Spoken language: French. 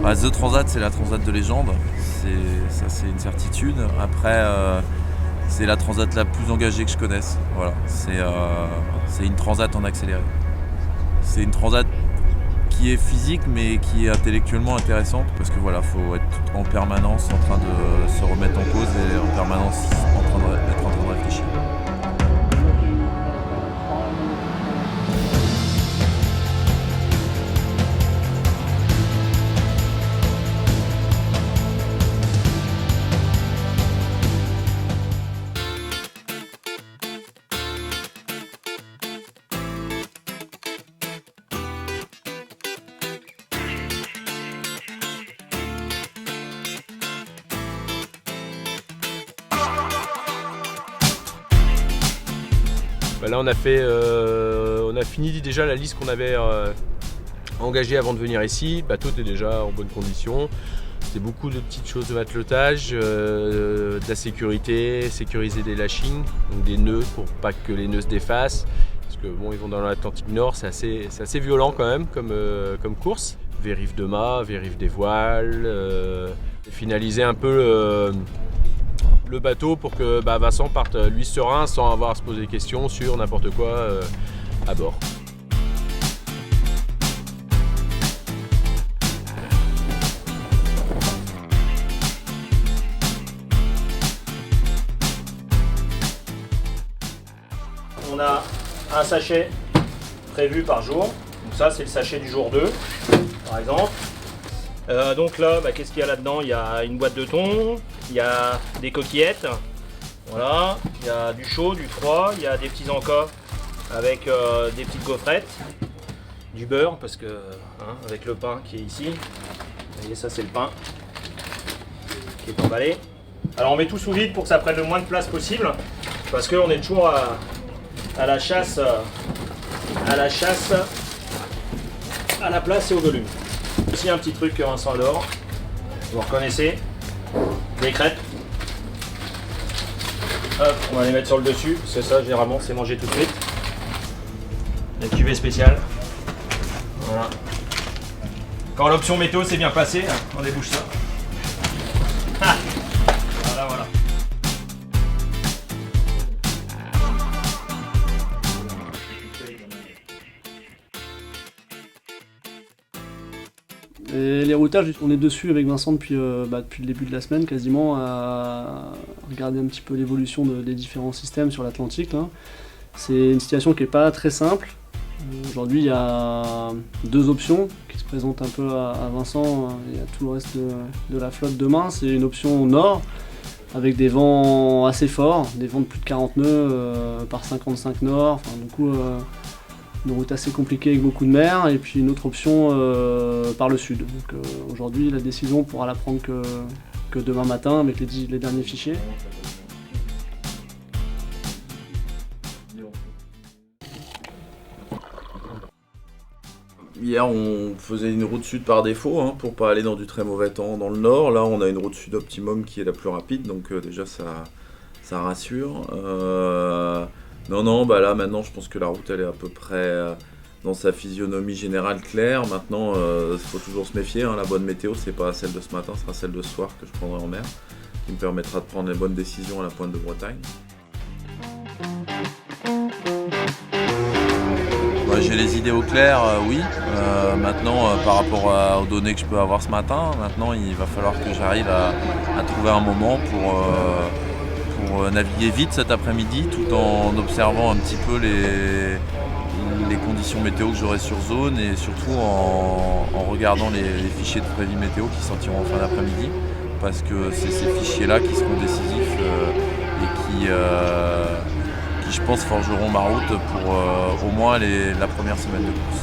Bah, The Transat, c'est la Transat de légende, c'est une certitude. Après, c'est la Transat la plus engagée que je connaisse. Voilà, c'est une Transat en accéléré. C'est une Transat qui est physique mais qui est intellectuellement intéressante parce que voilà, faut être en permanence en train de se remettre en cause et en permanence être en train de réfléchir. Là on a fini déjà la liste qu'on avait engagée avant de venir ici. Le bateau était déjà en bonne condition. C'était beaucoup de petites choses de matelotage, de la sécurité, sécuriser des lashings, donc des nœuds pour pas que les nœuds se défassent. Parce que bon, ils vont dans l'Atlantique Nord, c'est assez violent quand même comme course. Vérif de mât, vérif des voiles, finaliser un peu le bateau pour que Vincent parte lui serein sans avoir à se poser des questions sur n'importe quoi à bord. On a un sachet prévu par jour, donc ça c'est le sachet du jour 2 par exemple. Donc là, qu'est-ce qu'il y a là-dedans? Il y a une boîte de thon, il y a des coquillettes, voilà, il y a du chaud, du froid, il y a des petits encas avec des petites gaufrettes, du beurre parce que avec le pain qui est ici, vous voyez ça c'est le pain qui est emballé. Alors on met tout sous vide pour que ça prenne le moins de place possible parce qu'on est toujours à la chasse à la place et au volume. Aussi un petit truc que Vincent adore, vous reconnaissez, des crêpes. Hop, on va les mettre sur le dessus, c'est ça généralement c'est mangé tout de suite. La cuvée spéciale. Voilà. Quand l'option météo s'est bien placée, on débouche ça. Ah, voilà. Et les routages, on est dessus avec Vincent depuis le début de la semaine quasiment à regarder un petit peu l'évolution des différents systèmes sur l'Atlantique. C'est une situation qui n'est pas très simple. Aujourd'hui il y a 2 options qui se présentent un peu à Vincent et à tout le reste de la flotte demain. C'est une option nord avec des vents assez forts, des vents de plus de 40 nœuds par 55 nord, du coup une route assez compliquée avec beaucoup de mer, et puis une autre option par le sud. Donc aujourd'hui la décision on pourra la prendre que demain matin avec les derniers fichiers. Hier on faisait une route sud par défaut pour pas aller dans du très mauvais temps dans le nord. Là on a une route sud optimum qui est la plus rapide, donc déjà ça rassure. Non, là maintenant je pense que la route elle est à peu près dans sa physionomie générale claire. Maintenant il faut toujours se méfier, la bonne météo c'est pas celle de ce matin, ce sera celle de ce soir que je prendrai en mer, qui me permettra de prendre les bonnes décisions à la pointe de Bretagne. J'ai les idées au clair, oui. Maintenant, par rapport aux données que je peux avoir ce matin, maintenant il va falloir que j'arrive à trouver un moment pour naviguer vite cet après-midi, tout en observant un petit peu les conditions météo que j'aurai sur zone et surtout en regardant les fichiers de prévis météo qui sortiront en fin d'après-midi, parce que c'est ces fichiers-là qui seront décisifs et qui je pense forgeront ma route pour au moins la première semaine de course.